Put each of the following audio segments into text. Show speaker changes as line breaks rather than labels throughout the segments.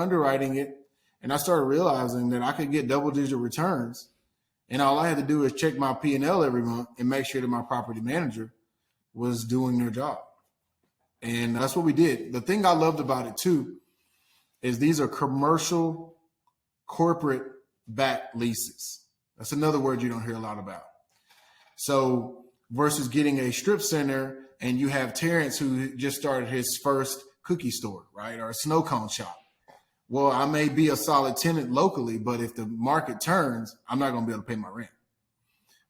underwriting it, and I started realizing that I could get double-digit returns, and all I had to do is check my P&L every month and make sure that my property manager was doing their job. And that's what we did. The thing I loved about it too is these are commercial corporate backed leases. That's another word you don't hear a lot about. So versus getting a strip center and you have Terrence who just started his first cookie store, right? Or a snow cone shop. Well, I may be a solid tenant locally, but if the market turns, I'm not going to be able to pay my rent.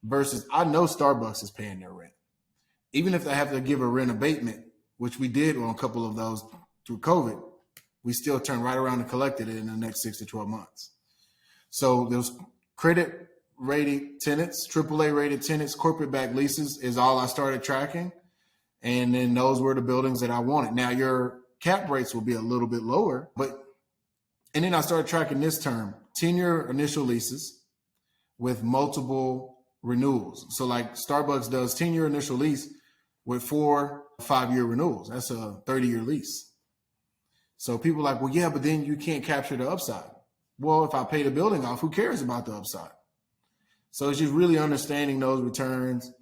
Versus I know Starbucks is paying their rent. Even if they have to give a rent abatement, which we did on a couple of those through COVID, we still turn right around and collected it in the next 6 to 12 months. So those credit rated tenants, AAA rated tenants, corporate backed leases is all I started tracking. And then those were the buildings that I wanted. Now your cap rates will be a little bit lower, and then I started tracking this term, 10-year initial leases with multiple renewals. So like Starbucks does 10-year initial lease with 4 5-year renewals. That's a 30-year lease. So people are like, well, yeah, but then you can't capture the upside. Well, if I pay the building off, who cares about the upside? So it's just really understanding those returns.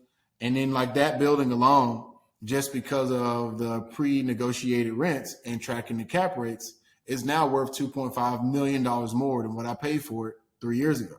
And then like that building alone, just because of the pre-negotiated rents and tracking the cap rates, is now worth $2.5 million more than what I paid for it 3 years ago.